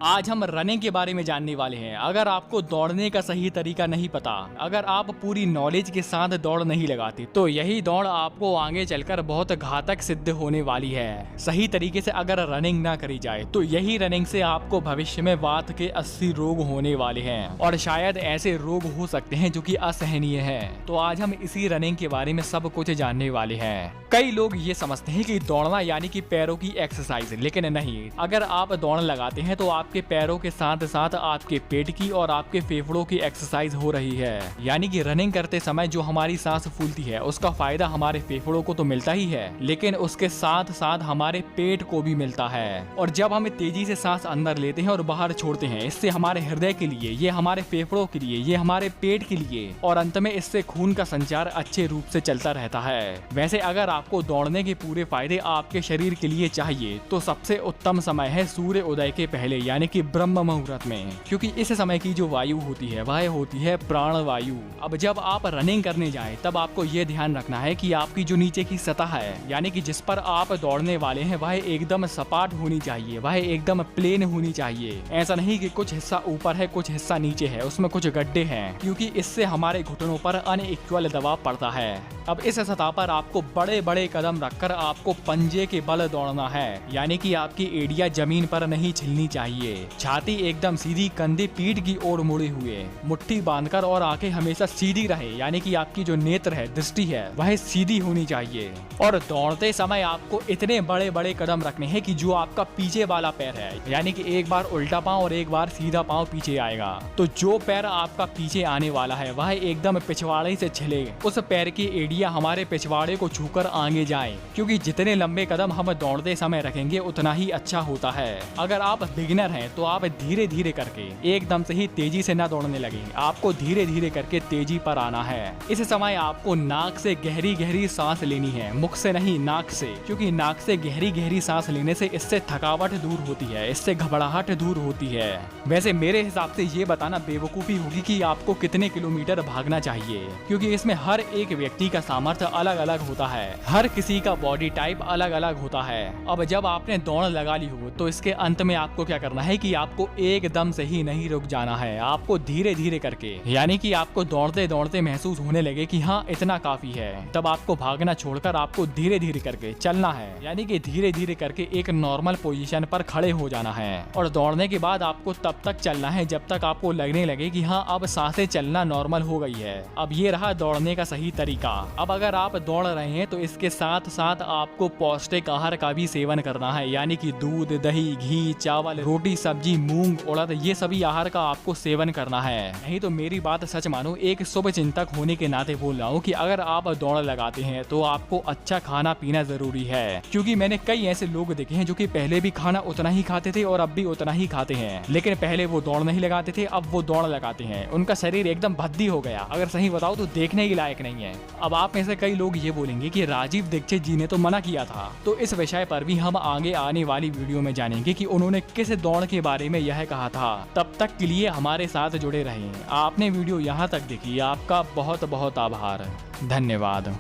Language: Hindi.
आज हम रनिंग के बारे में जानने वाले हैं। अगर आपको दौड़ने का सही तरीका नहीं पता, अगर आप पूरी नॉलेज के साथ दौड़ नहीं लगाते, तो यही दौड़ आपको आगे चलकर बहुत घातक सिद्ध होने वाली है। सही तरीके से अगर रनिंग ना करी जाए तो यही रनिंग से आपको भविष्य में वात के 80 रोग होने वाले हैं और शायद ऐसे रोग हो सकते हैं जो कि असहनीय है। तो आज हम इसी रनिंग के बारे में सब कुछ जानने वाले हैं। कई लोग ये समझते हैं कि दौड़ना यानी कि पैरों की एक्सरसाइज, लेकिन नहीं। अगर आप दौड़ लगाते हैं तो आपके पैरों के साथ साथ आपके पेट की और आपके फेफड़ों की एक्सरसाइज हो रही है। यानी कि रनिंग करते समय जो हमारी सांस फूलती है उसका फायदा हमारे फेफड़ों को तो मिलता ही है, लेकिन उसके साथ साथ हमारे पेट को भी मिलता है। और जब हम तेजी से सांस अंदर लेते हैं और बाहर छोड़ते हैं, इससे हमारे हृदय के लिए, ये हमारे फेफड़ों के लिए, ये हमारे पेट के लिए और अंत में इससे खून का संचार अच्छे रूप से चलता रहता है। वैसे अगर आपको दौड़ने के पूरे फायदे आपके शरीर के लिए चाहिए तो सबसे उत्तम समय है सूर्य उदय के पहले, यानी कि ब्रह्म मुहूर्त में, क्योंकि इस समय की जो वायु होती है वह होती है प्राण वायु। अब जब आप रनिंग करने जाएं तब आपको ये ध्यान रखना है कि आपकी जो नीचे की सतह है, यानी कि जिस पर आप दौड़ने वाले हैं, वह एकदम सपाट होनी चाहिए, वह एकदम प्लेन होनी चाहिए। ऐसा नहीं कि कुछ हिस्सा ऊपर है कुछ हिस्सा नीचे है, उसमें कुछ गड्ढे हैं, क्योंकि इससे हमारे घुटनों पर अनइक्वल दबाव पड़ता है। अब इस सतह पर आपको बड़े बड़े कदम रखकर आपको पंजे के बल दौड़ना है, यानी कि आपकी एड़ियां जमीन पर नहीं छिलनी चाहिए। छाती एकदम सीधी, कंधे पीठ की ओर मुड़े हुए, मुट्ठी बांधकर और आंखें हमेशा सीधी रहे, यानी कि आपकी जो नेत्र है, दृष्टि है, वह सीधी होनी चाहिए। और दौड़ते समय आपको इतने बड़े बड़े कदम रखने हैं कि जो आपका पीछे वाला पैर है, यानी कि एक बार उल्टा पांव और एक बार सीधा पांव पीछे आएगा, तो जो पैर आपका पीछे आने वाला है वह एकदम पिछवाड़े से छिले, उस पैर की एड़ियां हमारे पिछवाड़े को छूकर आगे जाएं, क्योंकि जितने लंबे कदम हम दौड़ते समय रखेंगे उतना ही अच्छा होता है। अगर आप बिगिनर हैं तो आप धीरे धीरे करके, एकदम से ही तेजी से ना दौड़ने लगे, आपको धीरे धीरे करके तेजी पर आना है। इस समय आपको नाक से गहरी गहरी सांस लेनी है, मुख से नहीं, नाक से, क्योंकि नाक से गहरी गहरी सांस लेने से इससे थकावट दूर होती है, इससे घबराहट दूर होती है। वैसे मेरे हिसाब से ये बताना बेवकूफी होगी कि आपको कितने किलोमीटर भागना चाहिए, क्योंकि इसमें हर एक व्यक्ति का सामर्थ्य अलग अलग होता है, हर किसी का बॉडी टाइप अलग अलग होता है। अब जब आपने दौड़ लगा ली हो तो इसके अंत में आपको क्या करना है कि आपको एकदम से ही नहीं रुक जाना है, आपको धीरे धीरे करके, यानी कि आपको दौड़ते दौड़ते महसूस होने लगे कि हाँ इतना काफी है, तब आपको भागना छोड़कर आपको धीरे धीरे करके चलना है, यानी कि धीरे धीरे करके एक नॉर्मल पोजीशन पर खड़े हो जाना है। और दौड़ने के बाद आपको तब तक चलना है जब तक आपको लगने लगे कि हाँ अब सांसें चलना नॉर्मल हो गई है। अब ये रहा दौड़ने का सही तरीका। अब अगर आप दौड़ रहे हैं तो इसके साथ साथ आपको पौष्टिक आहार का भी सेवन करना है, यानी कि दूध, दही, घी, चावल, रोटी, सब्जी, मूंग, उड़द, ये सभी आहार का आपको सेवन करना है। नहीं तो मेरी बात सच मानो, एक शुभ चिंतक होने के नाते बोल रहा हूँ कि अगर आप दौड़ लगाते हैं तो आपको अच्छा खाना पीना जरूरी है, क्योंकि मैंने कई ऐसे लोग देखे हैं जो कि पहले भी खाना उतना ही खाते थे और अब भी उतना ही खाते हैं, लेकिन पहले वो दौड़ नहीं लगाते थे, अब वो दौड़ लगाते हैं, उनका शरीर एकदम भद्दी हो गया। अगर सही बताओ तो देखने के लायक नहीं है। अब आप में से कई लोग ये बोलेंगे कि राजीव दीक्षित जी ने तो मना किया था, तो इस विषय पर भी हम आगे आने वाली वीडियो में जानेंगे कि उन्होंने किस दौड़ के बारे में यह कहा था। तब तक के लिए हमारे साथ जुड़े रहें। आपने वीडियो यहाँ तक देखी, आपका बहुत बहुत आभार, धन्यवाद।